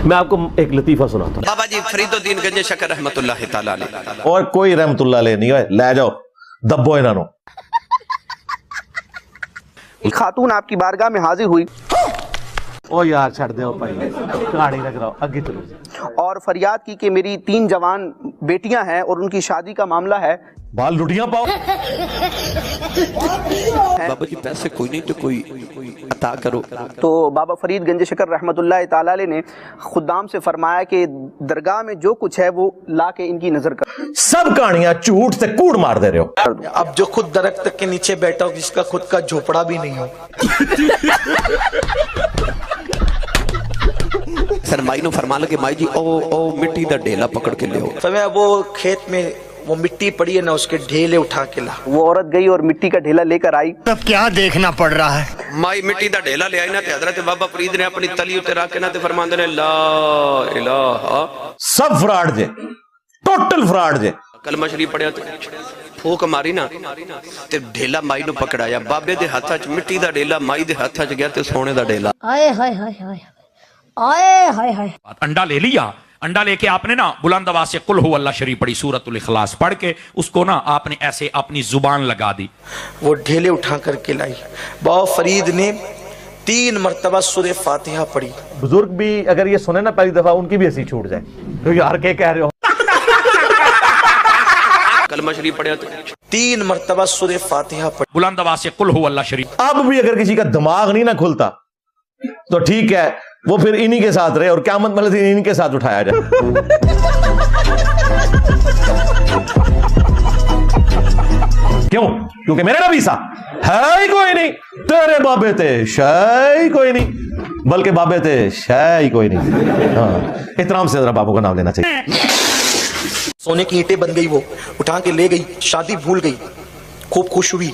मैं आपको एक लतीफा सुनाता हूँ। बाबा जी फरीदुद्दीन गंजे शकर रहमतुल्लाह तआला अलैह। और कोई रहमतुल्लाह अलैह नहीं है, ले जाओ दब्बो इन्हों। खातून आपकी बारगाह में हाजिर हुई ओ यार छड़ दो भाई, कहानी लग रहा आगे चलो। और फरियाद की कि मेरी 3 जवान बेटियां हैं और उनकी शादी का मामला है। बाल लुटियां पाओ। बाबा जी पैसे कोई नहीं तो कोई अता करो। तो बाबा फरीद गंज शकर रहमतुल्लाह तआला अलैह ने खुदाम से फरमाया कि दरगाह में जो कुछ है वो ला के इनकी नजर कर। सब कहानियां झूठ से कूड़ मार दे रहे हो। अब जो खुद दरख्त के नीचे बैठा हो, जिसका खुद का झोपड़ा भी नहीं हो। सर माई नो फरमा लगे माई जी ओ मिट्टी दा ढेला पकड़ के ले आओ। समय वो खेत में वो मिट्टी पड़ी है ना, उसके ढेले उठा के ला। वो औरत गई और मिट्टी का ढेला लेकर आई। तब क्या देखना पड़ रहा है। माई मिट्टी दा ढेला ले आई ना ते हजरत बाबा फरीद ने अपनी तली उते रख के ना ते फरमांदे ने ला इलाहा। सब फ्रॉड जे, टोटल फ्रॉड जे। कलमा शरीफ पढ़िया ते फूक मारी ना ते ढेला माई नु पकड़ाया। बाबे दे हाथा च मिट्टी दा ढेला, माई दे हाथा च गया ते सोने दा ढेला। आए हाय हाय हाय आए हाय हाय। अंडा ले लिया, अंडा लेके आपने ना बुलंद आवाज से कुल हु अल्लाह शरीफ पढ़ी, सूरतुल इखलास पढ़ के उसको ना आपने ऐसे अपनी जुबान लगा दी। वो ढेले उठा करके लाई। बाबा फरीद ने 3 मरतबा सूरह फातिहा पढ़ी। बुजुर्ग भी अगर ये सुने ना पहली दफा, उनकी भी हंसी छूट जाए तो यार क्या कह रहे हो। कलमा शरीफ पढ़िया ते 3 मरतबा सूरह फातिहा पढ़ी। बुलंद आवाज से कुल हु अल्लाह शरीफ। अब भी अगर किसी का दिमाग नहीं ना खुलता तो ठीक है, वो फिर इन्हीं के साथ रहे और क़यामत मतलब इन्हीं के साथ उठाया जाए। क्यों? क्योंकि मेरे नबी सा है ही कोई नहीं, तेरे बाबे थे शय ही कोई नहीं, बल्कि बाबे थे शय ही कोई नहीं। हाँ, एहतराम से जरा बाबू का नाम लेना चाहिए। सोने की ईंटें बन गई, वो उठा के ले गई। शादी भूल गई, खूब खुश हुई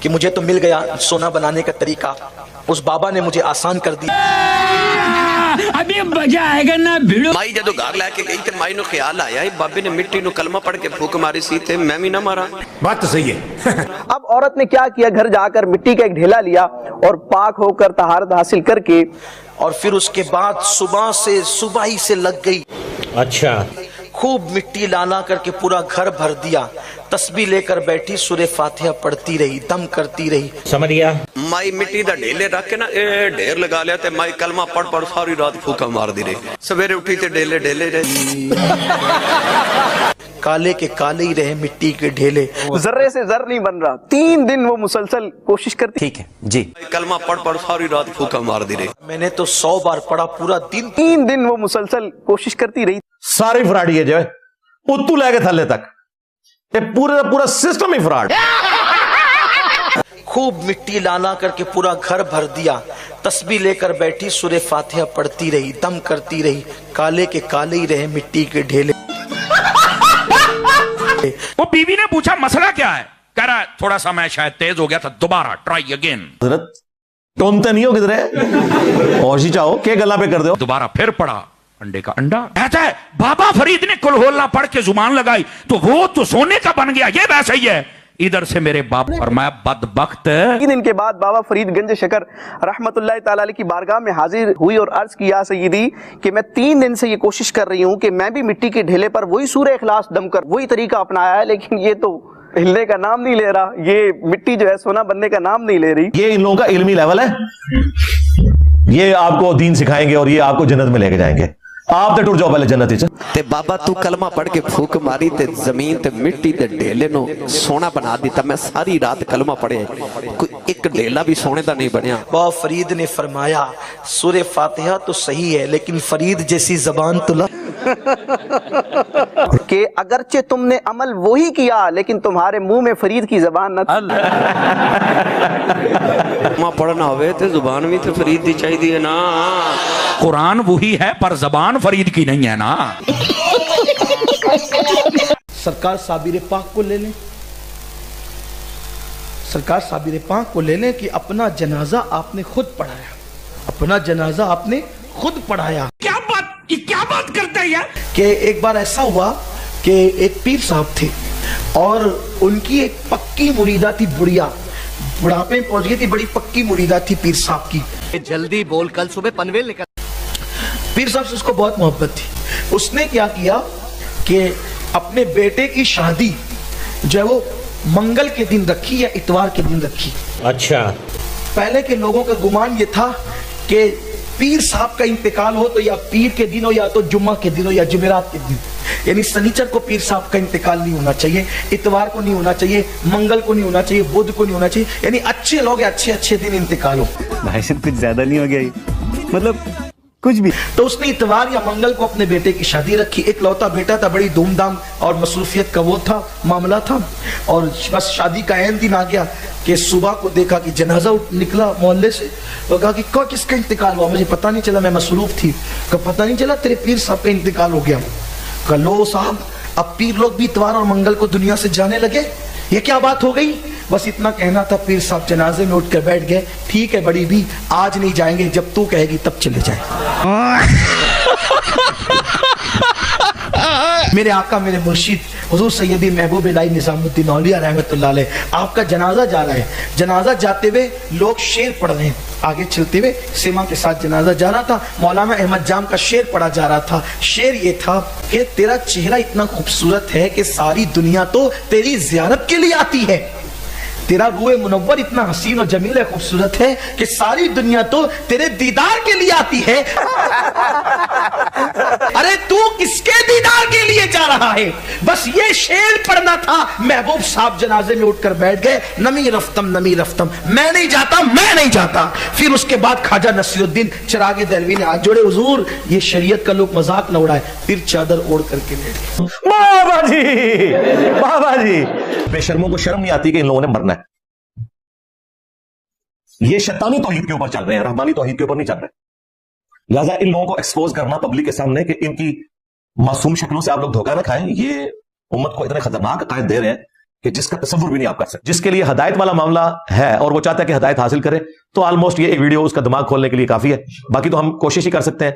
कि मुझे तो मिल गया सोना बनाने का तरीका। उस बाबा ने मुझे आसान कर दी। अभी मजा आएगा ना भिड़ो। माई जदों घर लेके गई ते माई नु ख्याल आया बाबे ने मिट्टी नु कलमा पढ़ के फूक मारी सी ते मैं भी ना मारा। बात तो सही है। अब औरत ने क्या किया, घर जाकर मिट्टी का एक ढेला लिया और पाक होकर तहारत हासिल करके और फिर उसके बाद सुबह ही से लग गई। अच्छा। खूब मिट्टी लाना करके पूरा घर भर दिया। तस्बीह लेकर बैठी, सूरह फातिहा पढ़ती रही, दम करती रही। समझ गया। माई मिट्टी दा ढेले रख के ना ए ढेर लगा लिया ते माई कलमा पढ़ पढ़ सारी रात फूका मार दी रही। सवेरे उठी ते ढेले ढेले रहे। काले के काले ही रहे मिट्टी के ढेले। जर्रे से जर नहीं बन रहा। 3 दिन वो मुसलसल कोशिश करती। ठीक है जी। कलमा पढ़ पढ़ सारी रात फूका मार दी रही। मैंने तो 100 बार पढ़ा पूरा दिन। 3 दिन वो मुसलसल कोशिश करती रही। सारी फ्रॉडी है जो है, उतू लेके थल्ले तक पूरा सिस्टम ही फ्रॉड। खूब मिट्टी लाना करके पूरा घर भर दिया। तस्बीह लेकर बैठी, सूरह फातिहा पढ़ती रही, दम करती रही। काले के काले ही रहे मिट्टी के ढेले। वो बीवी ने पूछा मसला क्या है, कह रहा है थोड़ा सा मैं शायद तेज हो गया था, दोबारा ट्राई अगेन। टोनते नहीं हो किधरे होशी चाहो के गला पे कर दो। दोबारा फिर पढ़ा, अंडे का अंडा। कहता है बाबा फरीद ने कुल हु अल्लाह पढ़ के जुबान लगाई तो वो तो सोने का बन गया, ये वैसा ही है। इधर से मेरे बाप और मैं बदबख्त। 3 दिन के बाद बाबा फरीद गंज शकर रहमतुल्लाह तआला अलैह की बारगाह में हाजिर हुई और अर्ज किया सय्यदी कि मैं 3 दिन से ये कोशिश कर रही हूँ कि मैं भी मिट्टी के ढेले पर वही सूरह इखलास दम कर वही तरीका अपनाया है, लेकिन ये तो हिलने का नाम नहीं ले रहा। ये मिट्टी जो है सोना बनने का नाम नहीं ले रही। ये इन लोगों का इल्मी लेवल है, ये आपको दीन सिखाएंगे और ये आपको जन्नत में लेके जाएंगे। आप तो टूट जाओ पहले जन्नत ते बाबा तू कलमा पढ़ के फूक मारी ते जमीन ते मिट्टी ते ढेले नो सोना बना दिता। मैं सारी रात कलमा पढ़े, कोई एक ढेला भी सोने दा नहीं बनया। बाबा फरीद ने फरमाया सूरह फातिहा तो सही है, लेकिन फरीद जैसी जबान तो ला। कि अगरचे तुमने अमल वही किया लेकिन तुम्हारे मुंह में फरीद की जबान न थी। पढ़ना होवे ते जुबान भी तो फरीद दी चाहिए है ना। कुरान वही है पर जबान फरीद की नहीं है ना। सरकार साबिर पाक को ले लें, सरकार साबिर पाक को ले लें कि अपना जनाजा आपने खुद पढ़ाया, अपना जनाजा आपने खुद पढ़ाया। क्या बात करते हैं यार। कि एक बार ऐसा हुआ कि एक पीर साहब थे और उनकी एक पक्की मुरीदा थी, बुढ़िया बुढ़ापे में पहुंच गई थी, बड़ी पक्की मुरीदा थी पीर साहब की। जल्दी बोल, कल सुबह पनवेल निकल। पीर साहब से उसको बहुत मोहब्बत थी। उसने क्या किया कि अपने बेटे की शादी जो है वो मंगल के दिन रखी या इतवार के दिन रखी। अच्छा, पहले के लोगों का गुमान ये था कि पीर साहब का इंतकाल हो तो या पीर के दिन हो या तो जुम्मा के दिन हो या जुमेरात के दिन, यानी शनिचर को पीर साहब का इंतकाल नहीं होना चाहिए, इतवार को नहीं होना चाहिए, मंगल को नहीं होना चाहिए, बुध को नहीं होना चाहिए, यानी अच्छे लोग अच्छे दिन इंतकाल हो। भाई साहब कुछ ज्यादा नहीं हो गया ये? मतलब कुछ भी। तो उसने इतवार या मंगल को अपने बेटे की शादी रखी। एक लौता बेटा था, बड़ी धूमधाम और मसरूफियत का वो था मामला था। और बस शादी का ऐन दिन आ गया कि सुबह को देखा कि जनाजा निकला मोहल्ले से। तो कहा कि किसका इंतकाल हुआ? मुझे पता नहीं चला, मैं मसरूफ थी। कहा पता नहीं चला, तेरे पीर साहब का इंतकाल हो गया। कहा लो साहब, अब पीर लोग भी इतवार और मंगल को दुनिया से जाने लगे, ये क्या बात हो गई? बस इतना कहना था। पीर साहब जनाजे में उठकर बैठ गए। ठीक है बड़ी भी, आज नहीं जाएंगे, जब तू कहेगी तब चले जाएंगे। मेरे आका मेरे मुर्शिद हुजूर सैयदी महबूब इलाही निजामुद्दीन औलिया रहमतुल्लाह अलैह, आपका जनाजा जा रहा है। जनाजा जाते हुए लोग शेर पढ़ रहे हैं, आगे चलते हुए सेमा के साथ जनाजा जा रहा था। मौलाना अहमद जाम का शेर पढ़ा जा रहा था। शेर ये था कि तेरा चेहरा इतना खूबसूरत है कि सारी दुनिया तो तेरी ज़ियारत के लिए आती है। तेरा रूए मुनव्वर इतना हसीन और जमील है, खूबसूरत है कि सारी दुनिया तो तेरे दीदार के लिए आती है। अरे तू किसके दीदार के लिए जा रहा है? बस ये शेर पढ़ना था। महबूब साहब जनाजे में उठकर बैठ गए। नमी रफ्तम, मैं नहीं जाता, मैं नहीं जाता। फिर उसके बाद ख्वाजा नसीरुद्दीन चिरागे दहलवी ने हाथ जोड़े, हुजूर ये शरीयत का लोग मजाक न उड़ाए। फिर चादर ओढ़ करके बैठ गए। बाबा जी बेशर्मों को शर्म नहीं आती कि इन लोगों ने मरना है। ये शैतानी तौहीद के ऊपर चल रहे हैं, रहमानी तौहीद के ऊपर नहीं चल रहे। लिहाजा इन लोगों को एक्सपोज करना पब्लिक के सामने कि इनकी मासूम शक्लों से आप लोग धोखा न खाएं, ये उम्मत को इतने खतरनाक अकायद दे रहे हैं कि जिसका तसव्वुर भी नहीं आप कर सकते। जिसके लिए हदायत वाला मामला है और वो चाहता है कि हदायत हासिल करे, तो ऑलमोस्ट ये एक वीडियो उसका दिमाग खोलने के लिए काफी है। बाकी तो हम कोशिश ही कर सकते हैं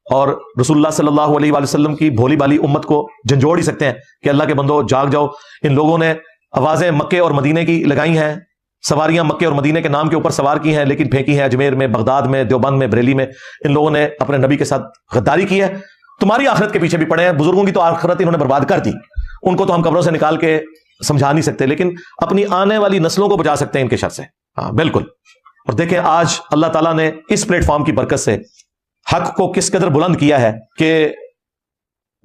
और रसूलुल्लाह सल्लल्लाहु अलैहि वसल्लम की भोली भाली उम्मत को झंझोड़ ही सकते हैं कि अल्लाह के बंदो जाग जाओ। इन लोगों ने आवाजें मक्के और मदीने की लगाई हैं, सवारियां मक्के और मदीने के नाम के ऊपर सवार की हैं, लेकिन फेंकी हैं अजमेर में, बगदाद में, देवबंद में, बरेली में। इन लोगों ने अपने नबी के साथ गद्दारी की है। तुम्हारी आखिरत के पीछे भी पड़े हैं। बुजुर्गों की तो आखिरत इन्होंने बर्बाद कर दी, उनको तो हम कब्रों से निकाल के समझा नहीं सकते, लेकिन अपनी आने वाली नस्लों को बचा सकते हैं इनके शर से। हाँ बिल्कुल। और देखें आज अल्लाह ताला ने इस प्लेटफॉर्म की बरकत से हक को किस कदर बुलंद किया है कि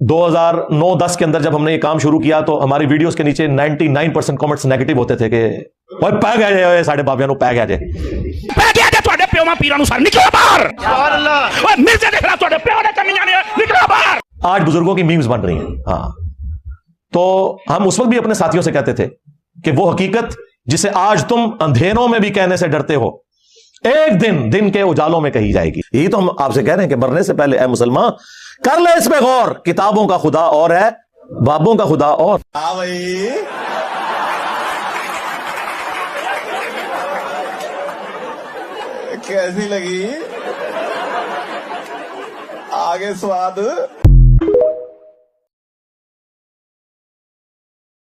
2009-10 के अंदर जब हमने ये काम शुरू किया तो हमारी वीडियोस के नीचे 99% कमेंट्स नेगेटिव होते थे कि ओए पै गए साढ़े बाबियां नु पै गया जे ਤੁਹਾਡੇ ਪਿਓਾਂ ਪੀਰਾਂ ਨੂੰ ਸਰ ਨਿਕਲੋ ਬਾਹਰ ਸੁਭਾन अल्लाह ਓਏ ਮਿਰਜ਼ੇ ਦੇਖ ਲਾ ਤੁਹਾਡੇ ਪਿਓ ਨੇ ਕਮੀਆਂ ਨੇ ਨਿਕਲੋ ਬਾਹਰ। आज बुजुर्गों की मीम्स बन रही हैं। हाँ तो हम उस वक्त भी अपने साथियों से कहते थे कि वो हकीकत जिसे आज तुम अंधेरों में भी कहने से डरते हो, एक दिन के उजालों में कही जाएगी। यही तो हम आपसे कह रहे हैं कि मरने से पहले ऐ मुसलमान कर ले इसमें गौर, किताबों का खुदा और है, बाबों का खुदा और। हाँ भाई कैसी लगी? आगे स्वाद